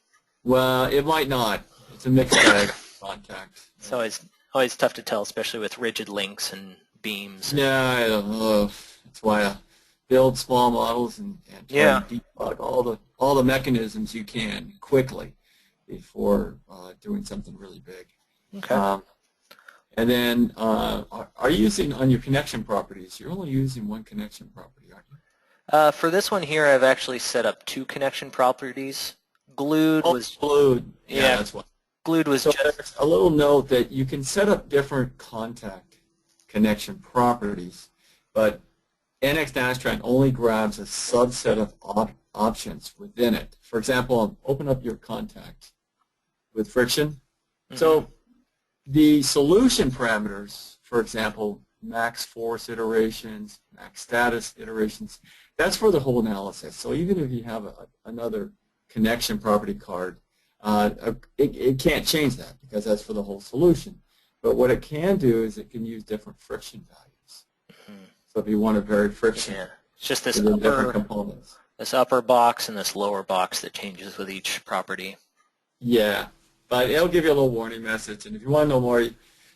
Well, it might not. It's a mixed bag contact. It's always tough to tell, especially with rigid links and beams. Yeah, I don't know. That's why I build small models and try to debug all the mechanisms you can quickly before doing something really big. Okay. And then, are you using on your connection properties? You're only using one connection property, aren't you? For this one here, I've actually set up 2 connection properties. Glued was glued. Yeah, that's what. Glued was so just there's a little note that you can set up different contact connection properties, but NX Nastran only grabs a subset of options within it. For example, open up your contact with friction. Mm-hmm. So the solution parameters, for example, max force iterations, max status iterations, that's for the whole analysis. So even if you have another connection property card, it can't change that because that's for the whole solution. But what it can do is it can use different friction values. Mm-hmm. So if you want to vary friction, it's just this different components. This upper box and this lower box that changes with each property. Yeah, but it'll give you a little warning message. And if you want to know more,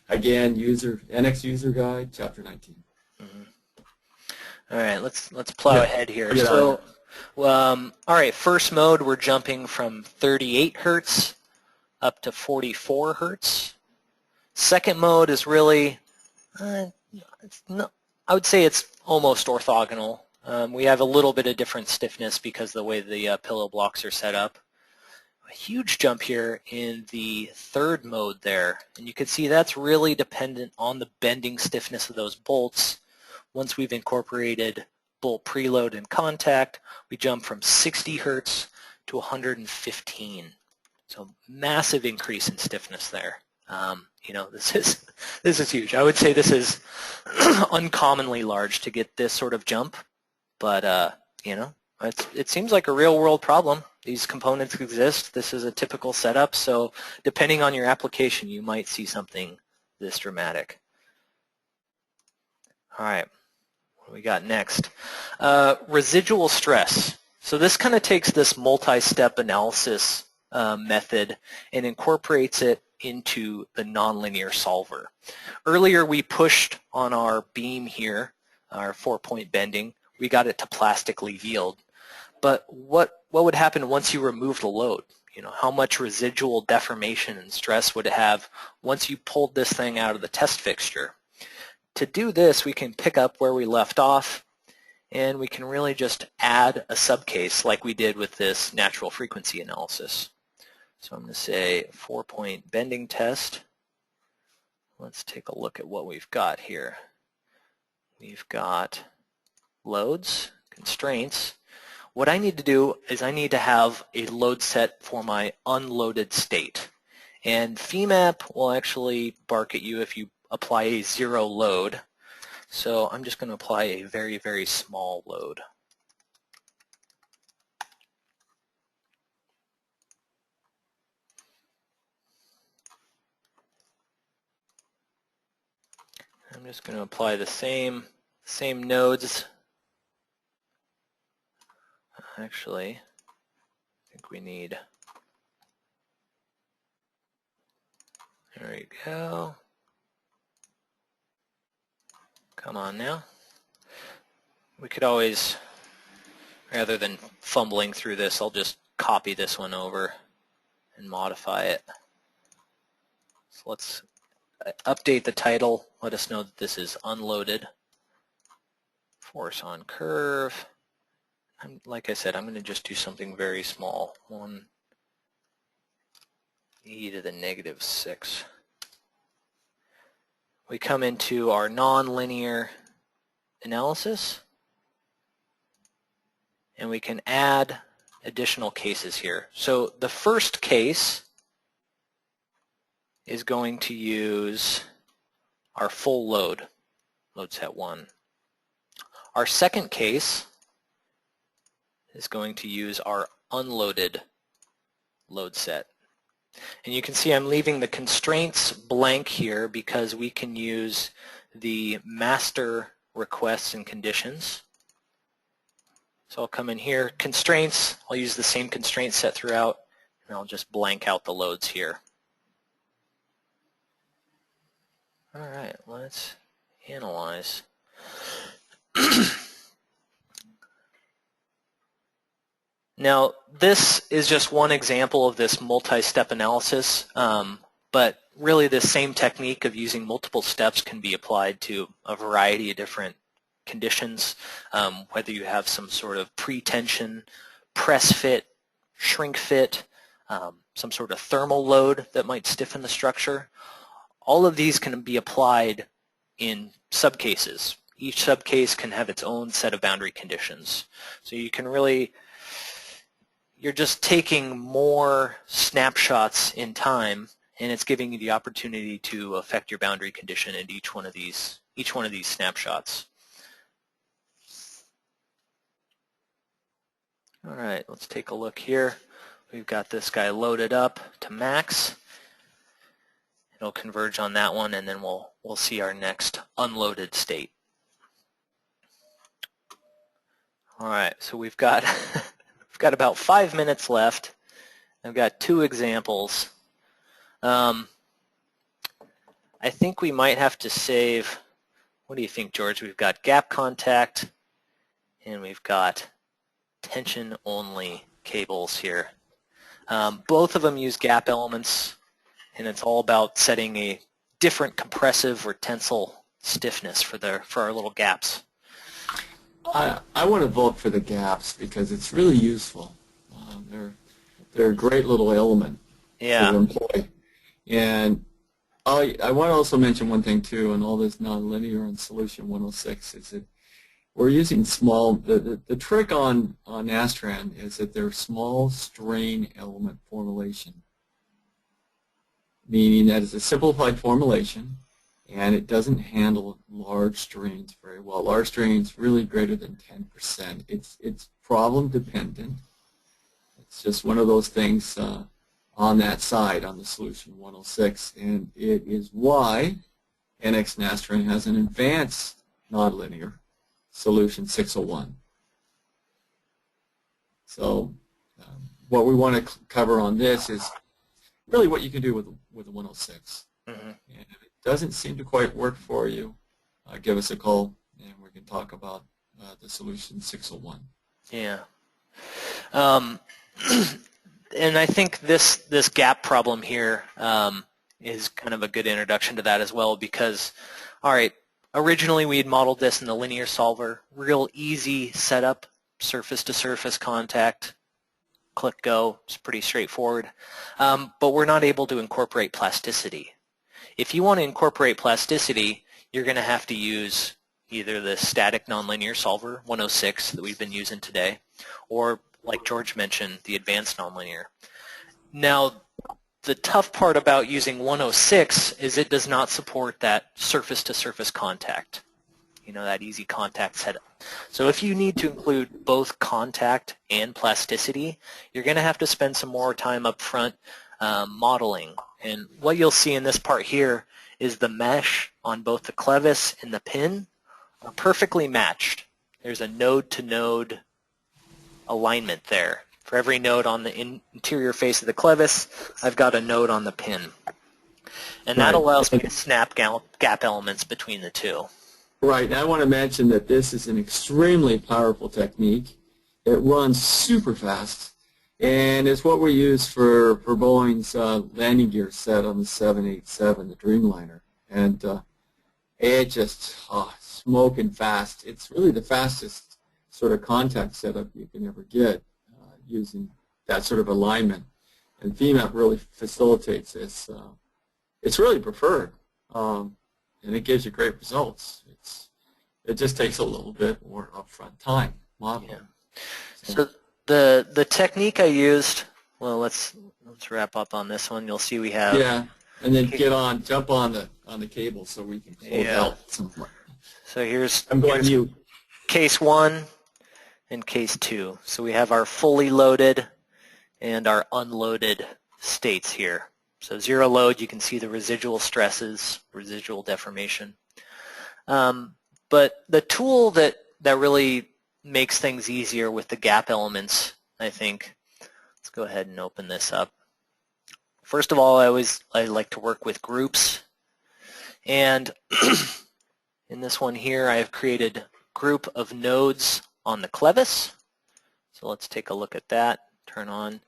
again, NX User Guide, Chapter 19. Mm-hmm. All right, let's plow ahead here. So, all right, first mode, we're jumping from 38 hertz up to 44 hertz. Second mode is really, it's not, I would say it's almost orthogonal. We have a little bit of different stiffness because of the way the pillow blocks are set up. A huge jump here in the third mode there, and you can see that's really dependent on the bending stiffness of those bolts. Once we've incorporated bolt preload and contact, we jump from 60 hertz to 115. So massive increase in stiffness there. You know, this is huge. I would say this is uncommonly large to get this sort of jump, but you know, it seems like a real-world problem. These components exist. This is a typical setup, so depending on your application, you might see something this dramatic. All right, what do we got next? Residual stress. So this kind of takes this multi-step analysis method and incorporates it into the nonlinear solver. Earlier we pushed on our beam here, our 4-point bending. We got it to plastically yield. But what would happen once you removed the load? You know, how much residual deformation and stress would it have once you pulled this thing out of the test fixture? To do this, we can pick up where we left off, and we can really just add a subcase like we did with this natural frequency analysis. So I'm going to say 4-point bending test. Let's take a look at what we've got here. We've got loads, constraints. What I need to do is I need to have a load set for my unloaded state. And Femap will actually bark at you if you apply a 0 load. So I'm just going to apply a very, very small load. I'm just going to apply the same nodes. Actually, I think we need, there we go. Come on now. We could always, rather than fumbling through this, I'll just copy this one over and modify it. So let's update the title. Let us know that this is unloaded. Force on curve. Like I said, I'm going to just do something very small. 1 e to the negative 6. We come into our nonlinear analysis, and we can add additional cases here. So the first case is going to use our full load set 1. Our second case is going to use our unloaded load set. And you can see I'm leaving the constraints blank here because we can use the master requests and conditions. So I'll come in here, constraints, I'll use the same constraint set throughout, and I'll just blank out the loads here. All right, let's analyze. Now, this is just one example of this multi-step analysis, but really the same technique of using multiple steps can be applied to a variety of different conditions, whether you have some sort of pre-tension, press fit, shrink fit, some sort of thermal load that might stiffen the structure. All of these can be applied in subcases. Each subcase can have its own set of boundary conditions. So you can really, you're just taking more snapshots in time, and it's giving you the opportunity to affect your boundary condition in each one of these snapshots. All right, let's take a look here. We've got this guy loaded up to max. It'll converge on that one, and then we'll see our next unloaded state. All right, so we've got we've got about 5 minutes left. I've got 2 examples. I think we might have to save. What do you think, George? We've got gap contact and we've got tension-only cables here. Both of them use gap elements, and it's all about setting a different compressive or tensile stiffness for our little gaps. I want to vote for the gaps because it's really useful. They're a great little element to employ. And I want to also mention one thing too, and all this nonlinear in solution 106 is that we're using small. The trick on Nastran is that they're small strain element formulation, meaning that it's a simplified formulation, and it doesn't handle large strains very well. Large strains really greater than 10%. It's problem dependent. It's just one of those things on that side, on the solution 106, and it is why NX Nastran has an advanced nonlinear solution 601. So what we want to cover on this is really what you can do with the 106. Mm-hmm. And if it doesn't seem to quite work for you, give us a call and we can talk about the solution 601. Yeah. And I think this gap problem here is kind of a good introduction to that as well, because, all right, originally we had modeled this in the linear solver, real easy setup, surface-to-surface contact, click go, it's pretty straightforward, but we're not able to incorporate plasticity. If you want to incorporate plasticity, you're going to have to use either the static nonlinear solver 106 that we've been using today, or like George mentioned, the advanced nonlinear. Now, the tough part about using 106 is it does not support that surface-to-surface contact, that easy contact setup. So if you need to include both contact and plasticity, you're going to have to spend some more time up front modeling. And what you'll see in this part here is the mesh on both the clevis and the pin are perfectly matched. There's a node-to-node alignment there. For every node on the interior face of the clevis, I've got a node on the pin. And that allows me to snap gap elements between the two. Right. And I want to mention that this is an extremely powerful technique. It runs super fast, and it's what we use for Boeing's landing gear set on the 787, the Dreamliner. And it just smoking fast. It's really the fastest sort of contact setup you can ever get using that sort of alignment. And Femap really facilitates this. It's really preferred, and it gives you great results. It just takes a little bit more upfront time modeling. Yeah. So the technique I used, well, let's wrap up on this one. You'll see we have and then jump on the cable so we can pull it out at some point. So here's mute. Case 1 and case 2. So we have our fully loaded and our unloaded states here. So zero load, you can see the residual stresses, residual deformation. But the tool that really makes things easier with the gap elements, I think, let's go ahead and open this up. First of all, I like to work with groups. And in this one here, I have created a group of nodes on the clevis. So let's take a look at that, turn on.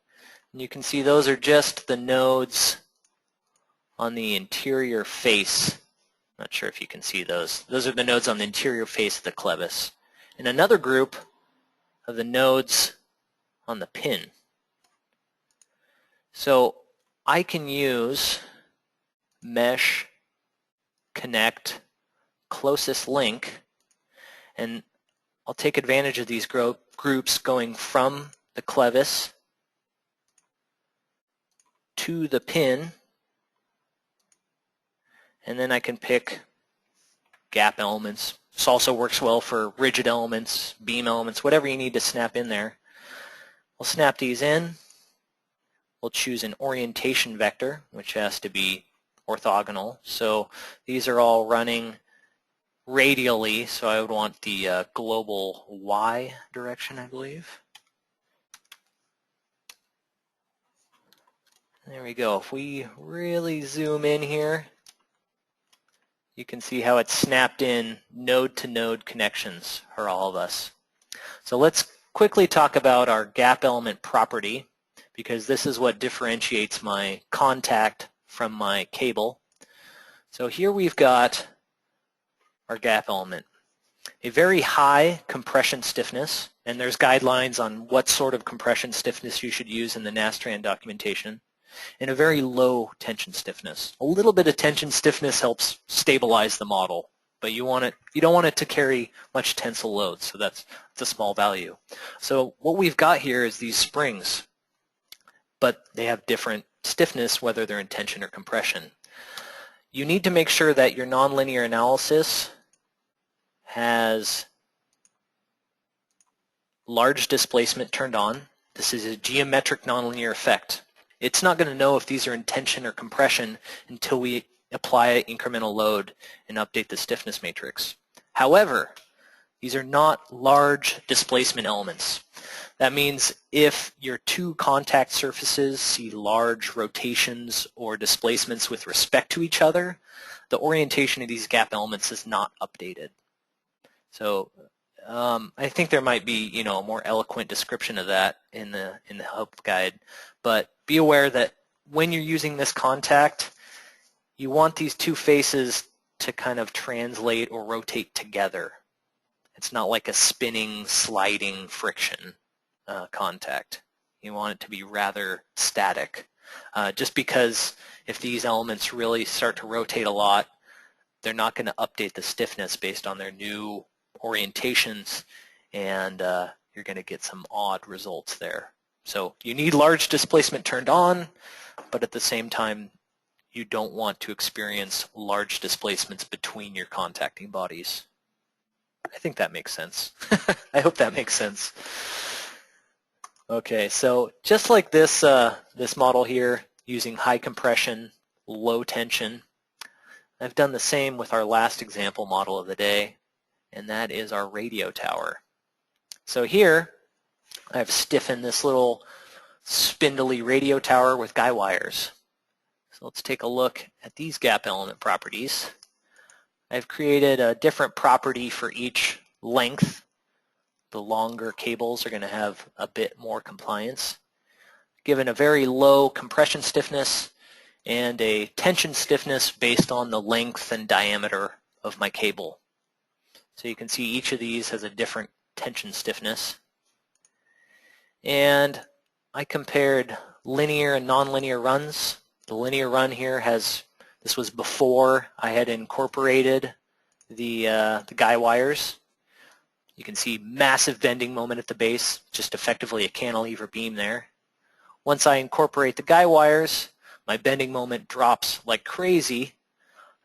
And you can see those are just the nodes on the interior face. Not sure if you can see those. Those are the nodes on the interior face of the clevis. And another group of the nodes on the pin. So I can use mesh, connect, closest link, and I'll take advantage of these groups going from the clevis to the pin, and then I can pick gap elements. This also works well for rigid elements, beam elements, whatever you need to snap in there. We'll snap these in. We'll choose an orientation vector, which has to be orthogonal. So these are all running radially, so I would want the global Y direction, I believe. There we go. If we really zoom in here, you can see how it's snapped in node-to-node connections for all of us. So let's quickly talk about our gap element property, because this is what differentiates my contact from my cable. So here we've got our gap element. A very high compression stiffness, and there's guidelines on what sort of compression stiffness you should use in the Nastran documentation, and a very low tension stiffness. A little bit of tension stiffness helps stabilize the model, but you don't want it to carry much tensile load, so that's a small value. So what we've got here is these springs, but they have different stiffness whether they're in tension or compression. You need to make sure that your nonlinear analysis has large displacement turned on. This is a geometric nonlinear effect. It's not going to know if these are in tension or compression until we apply incremental load and update the stiffness matrix. However, these are not large displacement elements. That means if your two contact surfaces see large rotations or displacements with respect to each other, the orientation of these gap elements is not updated. So I think there might be, a more eloquent description of that in the help guide, but be aware that when you're using this contact, you want these two faces to kind of translate or rotate together. It's not like a spinning, sliding friction contact. You want it to be rather static. Just because if these elements really start to rotate a lot, they're not going to update the stiffness based on their new orientations, and you're going to get some odd results there. So you need large displacement turned on, but at the same time, you don't want to experience large displacements between your contacting bodies. I think that makes sense. I hope that makes sense. Okay, so just like this, this model here, using high compression, low tension, I've done the same with our last example model of the day, and that is our radio tower. So here, I've stiffened this little spindly radio tower with guy wires. So let's take a look at these gap element properties. I've created a different property for each length. The longer cables are going to have a bit more compliance. Given a very low compression stiffness and a tension stiffness based on the length and diameter of my cable. So you can see each of these has a different tension stiffness. And I compared linear and nonlinear runs. The linear run here this was before I had incorporated the guy wires. You can see massive bending moment at the base, just effectively a cantilever beam there. Once I incorporate the guy wires, my bending moment drops like crazy.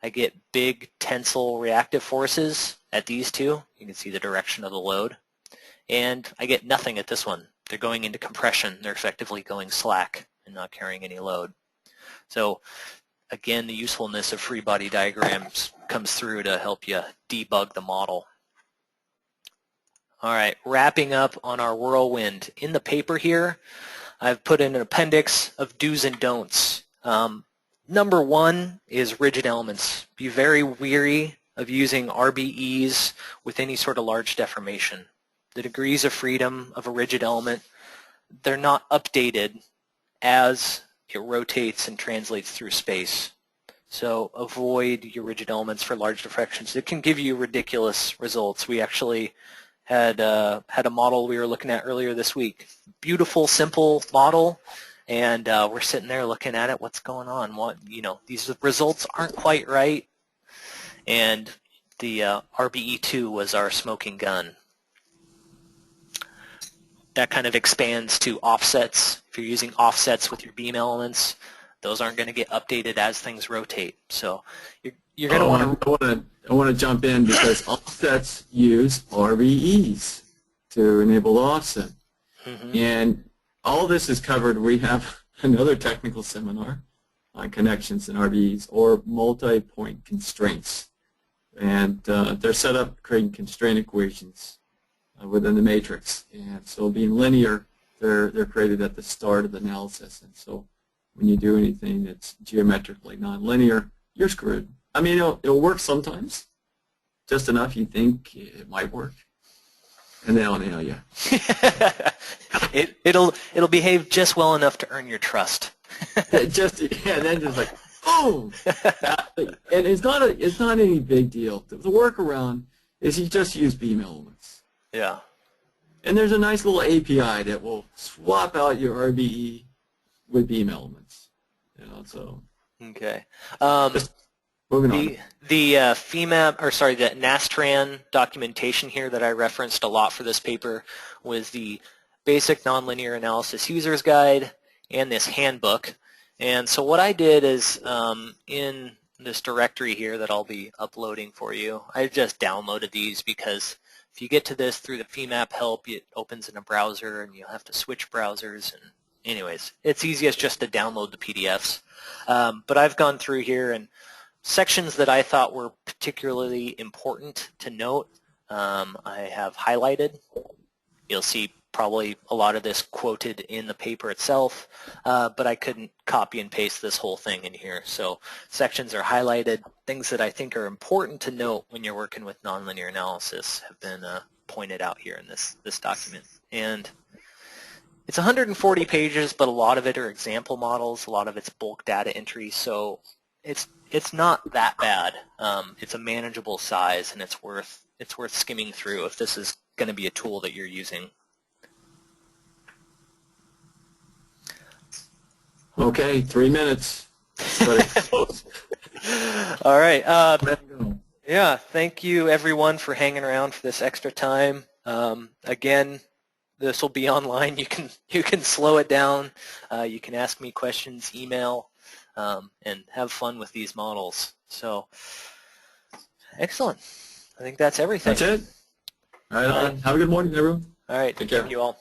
I get big tensile reactive forces at these two. You can see the direction of the load. And I get nothing at this one. They're going into compression. They're effectively going slack and not carrying any load. So again, the usefulness of free body diagrams comes through to help you debug the model. All right, wrapping up on our whirlwind. In the paper here, I've put in an appendix of do's and don'ts. Number one is rigid elements. Be very weary of using RBEs with any sort of large deformation. The degrees of freedom of a rigid element, they're not updated as it rotates and translates through space. So avoid your rigid elements for large diffractions. It can give you ridiculous results. We actually had a model we were looking at earlier this week. Beautiful, simple model, and we're sitting there looking at it. What's going on? These results aren't quite right, and the RBE2 was our smoking gun. That kind of expands to offsets. If you're using offsets with your beam elements, those aren't going to get updated as things rotate. So you're going to want to. I want to jump in because offsets use RBEs to enable the offset. Mm-hmm. And all this is covered. We have another technical seminar on connections and RBEs or multi-point constraints. And they're set up creating constraint equations within the matrix. And so being linear, they're created at the start of the analysis. And so when you do anything that's geometrically nonlinear, you're screwed. I mean, it'll work sometimes, just enough you think it might work. and they'll nail you. It'll behave just well enough to earn your trust. Then just like boom. And it's not any big deal. The workaround is you just use beam elements. Yeah. And there's a nice little API that will swap out your RBE with beam elements. So. Okay. Moving on. The Femap, or sorry, the Nastran documentation here that I referenced a lot for this paper was the Basic Nonlinear Analysis User's Guide and this handbook. And so what I did is in this directory here that I'll be uploading for you, I just downloaded these because if you get to this through the Femap help, it opens in a browser and you'll have to switch browsers. And anyways, it's easiest just to download the PDFs. But I've gone through here, and sections that I thought were particularly important to note, I have highlighted. You'll see probably a lot of this quoted in the paper itself, but I couldn't copy and paste this whole thing in here. So sections are highlighted. Things that I think are important to note when you're working with nonlinear analysis have been pointed out here in this document. And it's 140 pages, but a lot of it are example models. A lot of it's bulk data entry, so it's not that bad. It's a manageable size, and it's worth skimming through if this is going to be a tool that you're using. Okay, 3 minutes. All right. Yeah, thank you everyone for hanging around for this extra time. Again, this will be online. You can slow it down. You can ask me questions, email, and have fun with these models. So, excellent. I think that's everything. That's it. All right. Have a good morning, everyone. All right. Take care. Thank you all.